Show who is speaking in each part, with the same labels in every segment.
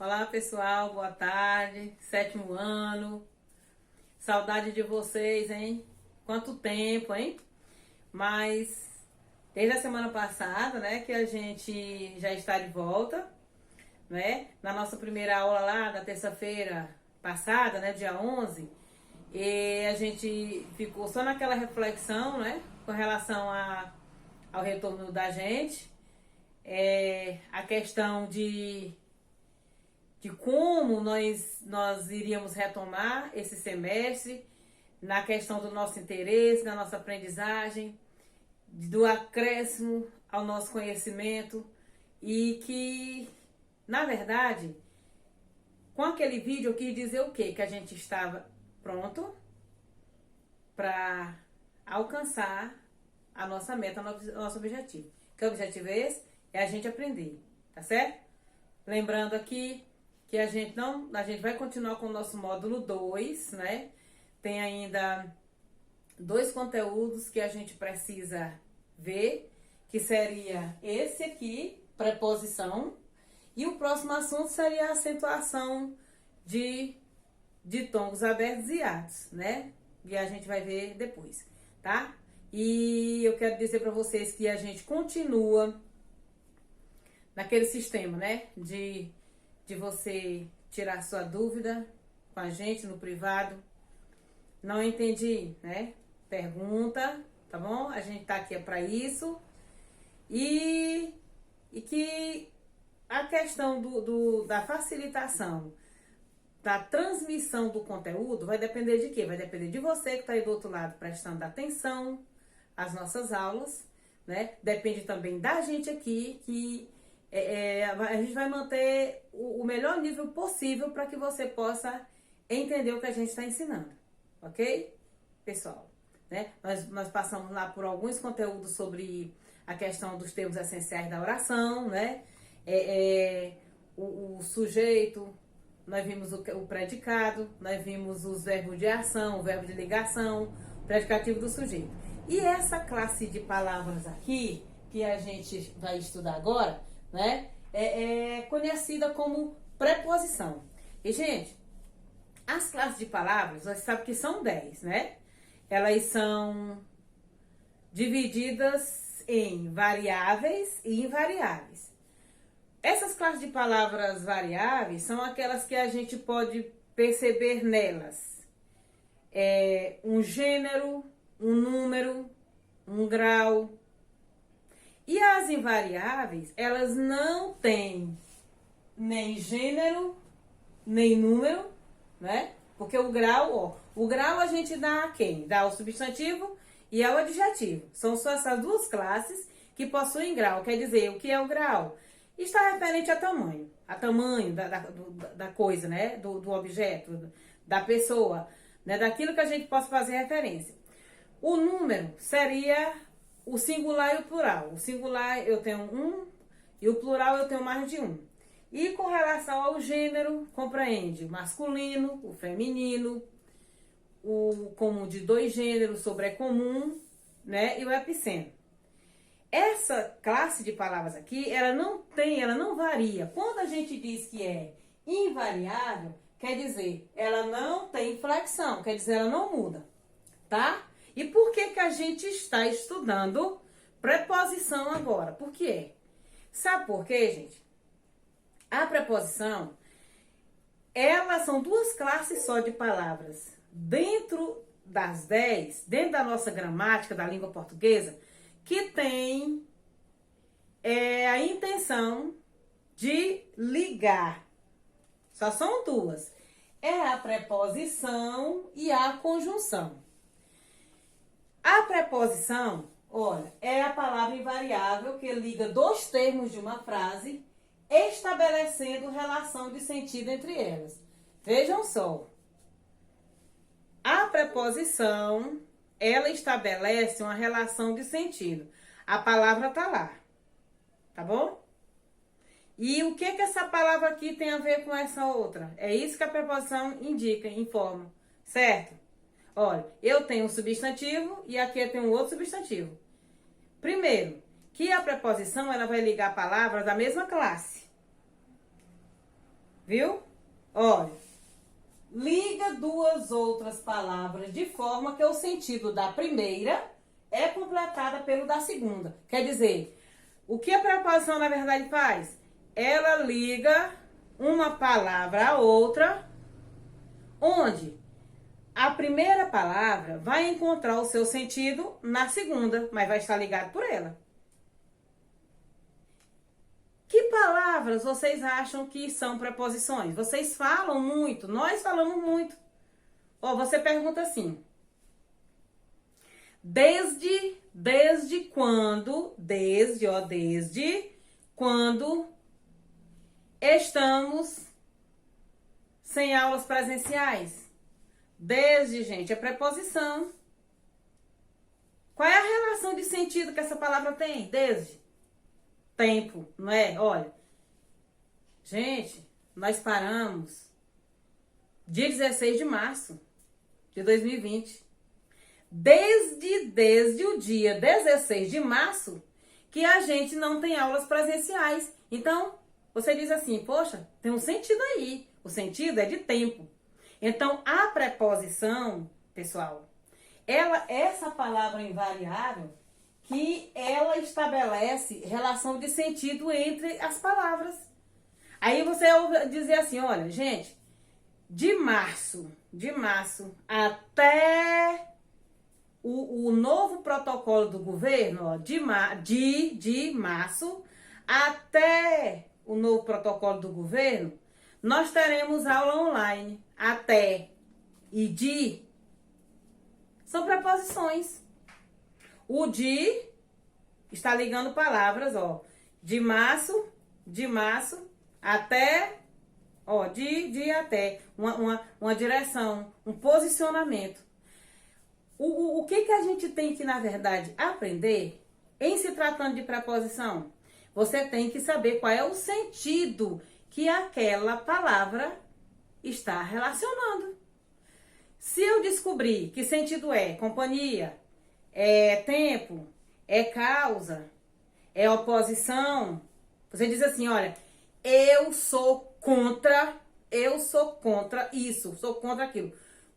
Speaker 1: Olá pessoal, boa tarde, sétimo ano, saudade de vocês, hein? Quanto tempo, hein? Mas desde a semana passada, né, que a gente já está de volta, né? Na nossa primeira aula lá, da terça-feira passada, né, dia 11, e a gente ficou só naquela reflexão, né, com relação ao retorno da gente, a questão de como nós iríamos retomar esse semestre, na questão do nosso interesse, da nossa aprendizagem, do acréscimo ao nosso conhecimento e que, na verdade, com aquele vídeo eu quis dizer o quê? Que a gente estava pronto para alcançar a nossa meta, o nosso objetivo. Que objetivo é esse? É a gente aprender, tá certo? Lembrando aqui que a gente vai continuar com o nosso módulo 2, né? Tem ainda 2 conteúdos que a gente precisa ver, que seria esse aqui, preposição, e o próximo assunto seria a acentuação de tongos abertos e atos, né? E a gente vai ver depois, tá? E eu quero dizer para vocês que a gente continua naquele sistema, né? De você tirar sua dúvida com a gente no privado. Não entendi, né? Pergunta, tá bom? A gente tá aqui para isso. E que a questão da facilitação, da transmissão do conteúdo vai depender de quê? Vai depender de você que tá aí do outro lado prestando atenção às nossas aulas, né? Depende também da gente aqui que a gente vai manter o melhor nível possível para que você possa entender o que a gente está ensinando, ok? Pessoal, né? Nós passamos lá por alguns conteúdos sobre a questão dos termos essenciais da oração, né? O sujeito, nós vimos o predicado, nós vimos os verbos de ação, o verbo de ligação, o predicativo do sujeito. E essa classe de palavras aqui, que a gente vai estudar agora, né? É conhecida como preposição. E, gente, as classes de palavras, nós sabemos que são 10, né? Elas são divididas em variáveis e invariáveis. Essas classes de palavras variáveis são aquelas que a gente pode perceber nelas. Um gênero, um número, um grau. E as invariáveis, elas não têm nem gênero, nem número, né? Porque o grau a gente dá a quem? Dá ao substantivo e ao adjetivo. São só essas duas classes que possuem grau. Quer dizer, o que é o grau? Está referente a tamanho da coisa, né? Do objeto, da pessoa, né? Daquilo que a gente possa fazer referência. O número seria o singular e o plural. O singular eu tenho um e o plural eu tenho mais de um. E com relação ao gênero, compreende o masculino, o feminino, o comum de 2 gêneros, sobrecomum, né? E o epiceno. Essa classe de palavras aqui, ela não varia. Quando a gente diz que é invariável, quer dizer, ela não tem flexão, quer dizer, ela não muda, tá? E por que a gente está estudando preposição agora? Por quê? Sabe por quê, gente? A preposição, elas são 2 classes só de palavras. Dentro das 10, dentro da nossa gramática da língua portuguesa, que tem a intenção de ligar. Só são 2. É a preposição e a conjunção. A preposição, olha, é a palavra invariável que liga 2 termos de uma frase, estabelecendo relação de sentido entre elas. Vejam só. A preposição, ela estabelece uma relação de sentido. A palavra tá lá, tá bom? E o que essa palavra aqui tem a ver com essa outra? É isso que a preposição indica, informa, certo? Olha, eu tenho um substantivo e aqui eu tenho um outro substantivo. Primeiro, que a preposição ela vai ligar palavras da mesma classe. Viu? Olha, liga duas outras palavras de forma que o sentido da primeira é completada pelo da segunda. Quer dizer, o que a preposição na verdade faz? Ela liga uma palavra a outra, onde a primeira palavra vai encontrar o seu sentido na segunda, mas vai estar ligado por ela. Que palavras vocês acham que são preposições? Vocês falam muito, nós falamos muito. Ó, você pergunta assim: desde quando estamos sem aulas presenciais? Desde, gente, é preposição. Qual é a relação de sentido que essa palavra tem? Desde. Tempo, não é? Olha, gente, nós paramos dia 16 de março de 2020. Desde o dia 16 de março que a gente não tem aulas presenciais. Então, você diz assim, poxa, tem um sentido aí. O sentido é de tempo. Então, a preposição, pessoal, essa palavra invariável, que ela estabelece relação de sentido entre as palavras. Aí você ouve dizer assim, olha, gente, de março até o novo protocolo do governo, ó, de março até o novo protocolo do governo, nós teremos aula online. Até e de são preposições. O de está ligando palavras, ó, de março até, ó, de até, uma direção, um posicionamento. O que a gente tem que, na verdade, aprender em se tratando de preposição? Você tem que saber qual é o sentido que aquela palavra está relacionando. Se eu descobrir que sentido é companhia, é tempo, é causa, é oposição, você diz assim, olha, eu sou contra isso, sou contra aquilo.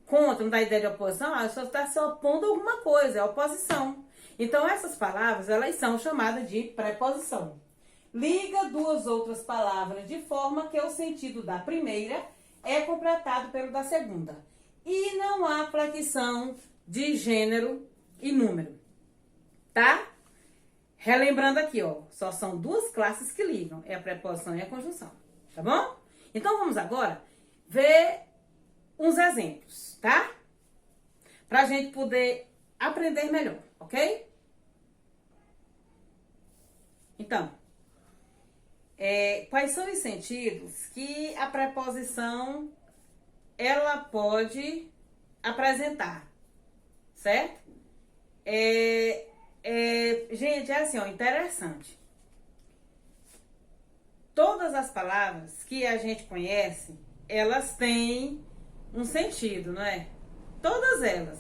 Speaker 1: Contra, não dá ideia de oposição, a pessoa está se opondo a alguma coisa, é oposição. Então, essas palavras, elas são chamadas de preposição. Liga duas outras palavras de forma que o sentido da primeira é completado pelo da segunda. E não há flexão de gênero e número, tá? Relembrando aqui, ó, só são duas classes que ligam, é a preposição e a conjunção, tá bom? Então, vamos agora ver uns exemplos, tá? Pra gente poder aprender melhor, ok? Então, quais são os sentidos que a preposição ela pode apresentar, certo? Gente, é assim, ó, interessante. Todas as palavras que a gente conhece, elas têm um sentido, não é? Todas elas.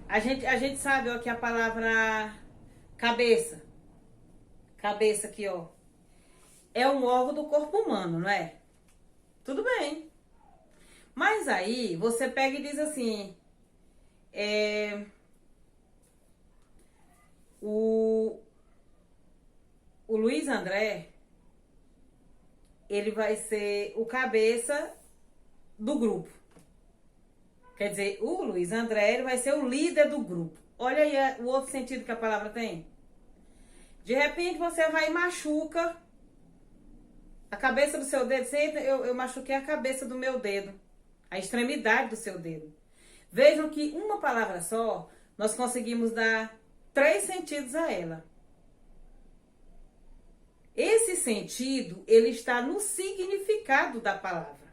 Speaker 1: A gente sabe, ó, que a palavra cabeça aqui, ó, é um órgão do corpo humano, não é? Tudo bem. Mas aí, você pega e diz assim, o Luiz André, ele vai ser o cabeça do grupo. Quer dizer, o Luiz André, ele vai ser o líder do grupo. Olha aí o outro sentido que a palavra tem. De repente, você vai e machuca a cabeça do seu dedo. Eu machuquei a cabeça do meu dedo. A extremidade do seu dedo. Vejam que uma palavra só, nós conseguimos dar 3 sentidos a ela. Esse sentido, ele está no significado da palavra.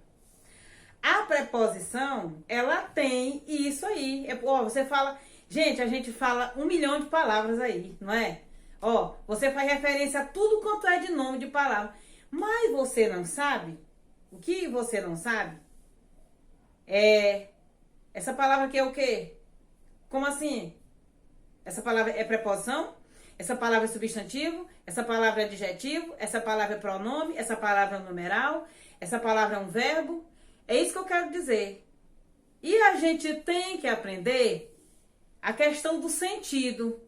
Speaker 1: A preposição, ela tem isso aí. Ó, você fala... Gente, a gente fala 1 milhão de palavras aí, não é? Ó, você faz referência a tudo quanto é de nome de palavra. Mas você não sabe? O que você não sabe? Essa palavra aqui é o quê? Como assim? Essa palavra é preposição? Essa palavra é substantivo, essa palavra é adjetivo, essa palavra é pronome, essa palavra é um numeral, essa palavra é um verbo. É isso que eu quero dizer. E a gente tem que aprender a questão do sentido.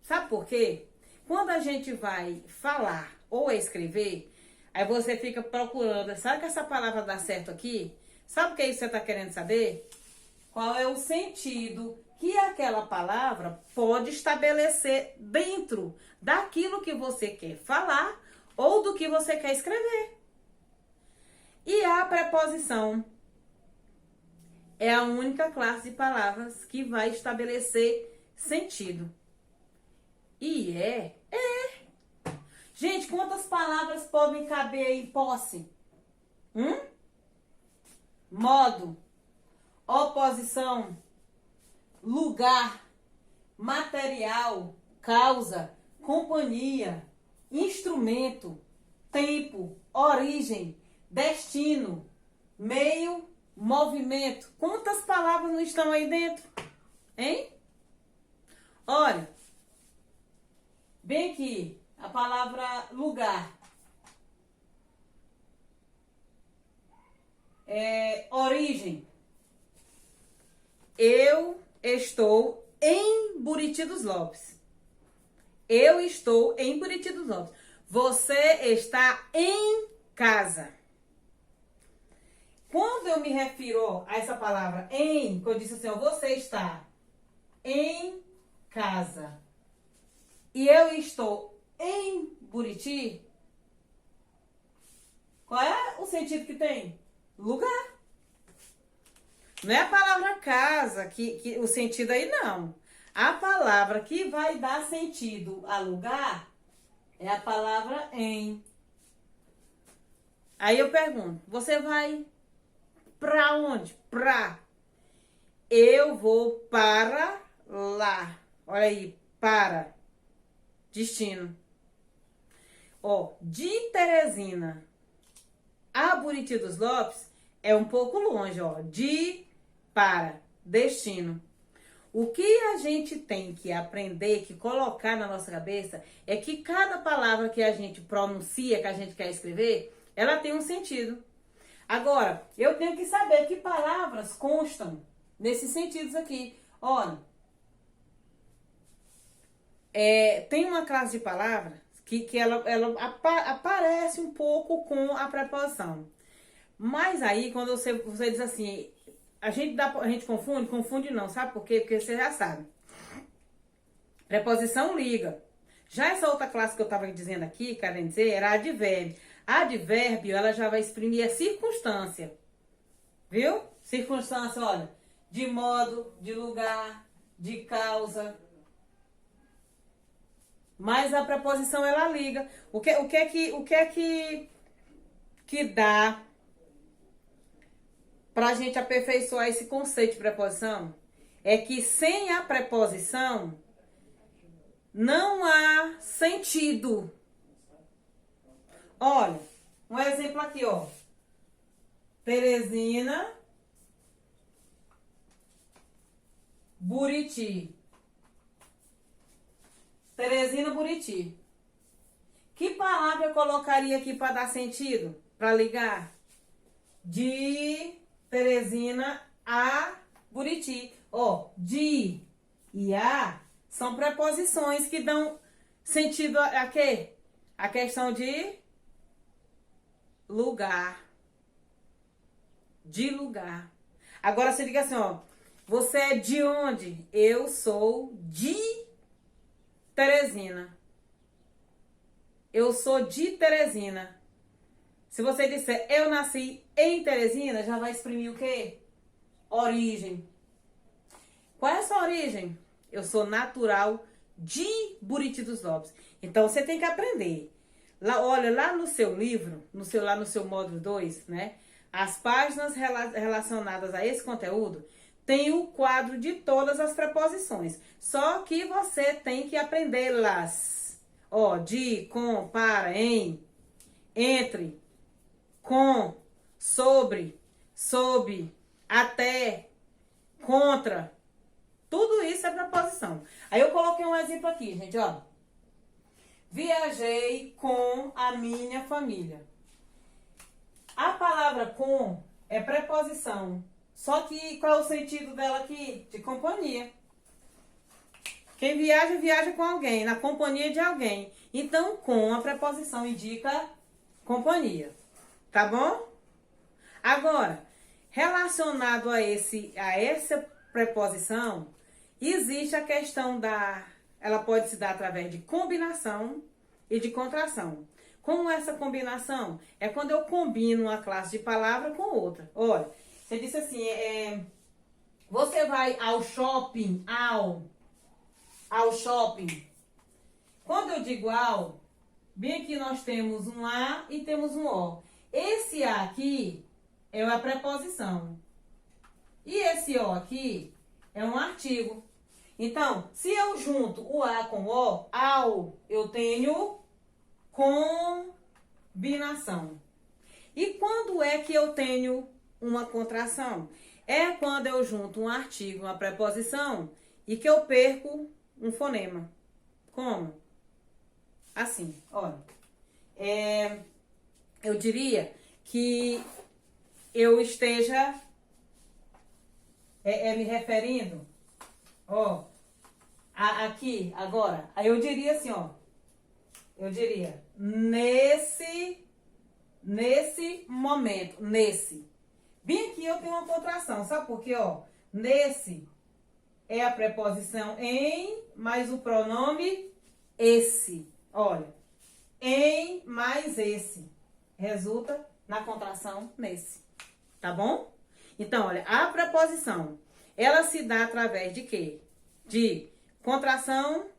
Speaker 1: Sabe por quê? Quando a gente vai falar ou escrever, aí você fica procurando, sabe que essa palavra dá certo aqui? Sabe o que é isso que você está querendo saber? Qual é o sentido que aquela palavra pode estabelecer dentro daquilo que você quer falar ou do que você quer escrever. E a preposição é a única classe de palavras que vai estabelecer sentido. E é. Gente, quantas palavras podem caber em posse? Modo, oposição, lugar, material, causa, companhia, instrumento, tempo, origem, destino, meio, movimento. Quantas palavras não estão aí dentro? Hein? Olha, bem aqui, a palavra lugar. Origem. Eu estou em Buriti dos Lopes. Eu estou em Buriti dos Lopes. Você está em casa. Quando eu me refiro a essa palavra em, quando eu disse assim, ó, você está em casa e eu estou em Buriti, qual é o sentido que tem? Lugar. Não é a palavra casa, que o sentido aí não. A palavra que vai dar sentido a lugar é a palavra em. Aí eu pergunto, você vai pra onde? Pra. Eu vou para lá. Olha aí, para. Destino. Ó, de Teresina a Buriti dos Lopes é um pouco longe, ó. De para destino. O que a gente tem que aprender, que colocar na nossa cabeça, é que cada palavra que a gente pronuncia, que a gente quer escrever, ela tem um sentido. Agora, eu tenho que saber que palavras constam nesses sentidos aqui. Olha, tem uma classe de palavras que ela aparece um pouco com a preposição. Mas aí, quando você diz assim, a gente confunde não, sabe por quê? Porque você já sabe. Preposição liga. Já essa outra classe que eu estava dizendo aqui, querendo dizer, era advérbio. Advérbio, ela já vai exprimir a circunstância. Viu? Circunstância, olha, de modo, de lugar, de causa. Mas a preposição, ela liga. O que é que dá pra gente aperfeiçoar esse conceito de preposição? É que sem a preposição não há sentido. Olha, um exemplo aqui, ó. Teresina, Buriti. Teresina, Buriti. Que palavra eu colocaria aqui para dar sentido? Para ligar? De Teresina a Buriti. Ó, de e a são preposições que dão sentido a quê? A questão de lugar. De lugar. Agora você diga assim, ó. Você é de onde? Eu sou de Teresina. Eu sou de Teresina. Se você disser eu nasci em Teresina, já vai exprimir o quê? Origem. Qual é a sua origem? Eu sou natural de Buriti dos Lopes. Então você tem que aprender. Lá, olha, lá no seu livro, lá no seu módulo 2, né? As páginas relacionadas a esse conteúdo tem o quadro de todas as preposições. Só que você tem que aprendê-las. Ó, de, com, para, em, entre, com, sobre, sob, até, contra. Tudo isso é preposição. Aí eu coloquei um exemplo aqui, gente, ó. Viajei com a minha família. A palavra com é preposição. Só que qual é o sentido dela aqui? De companhia. Quem viaja, viaja com alguém, na companhia de alguém. Então, com a preposição indica companhia. Tá bom? Agora, relacionado a essa preposição, existe a questão ela pode se dar através de combinação e de contração. Como essa combinação? É quando eu combino uma classe de palavra com outra. Olha, você disse assim, você vai ao shopping, ao shopping. Quando eu digo ao, bem aqui nós temos um A e temos um O. Esse A aqui é a preposição. E esse O aqui é um artigo. Então, se eu junto o A com o O, ao, eu tenho combinação. E quando é que eu tenho uma contração? É quando eu junto um artigo, uma preposição, e que eu perco um fonema. Como? Assim, olha. Eu diria que eu esteja me referindo, ó, aqui, agora. Aí eu diria assim, ó. Eu diria, nesse momento, nesse. Bem aqui eu tenho uma contração, sabe por quê, ó? Nesse é a preposição em, mais o pronome esse. Olha, em mais esse. Resulta na contração nesse. Tá bom? Então, olha, a preposição, ela se dá através de quê? De contração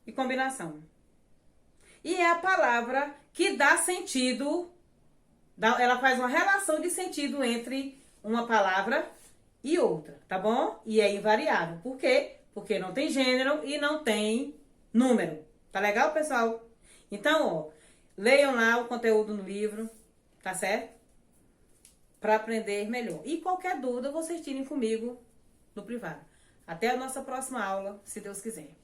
Speaker 1: e combinação. E é a palavra que dá sentido, ela faz uma relação de sentido entre uma palavra e outra, tá bom? E é invariável. Por quê? Porque não tem gênero e não tem número. Tá legal, pessoal? Então, ó, leiam lá o conteúdo no livro, tá certo? Para aprender melhor. E qualquer dúvida, vocês tirem comigo no privado. Até a nossa próxima aula, se Deus quiser.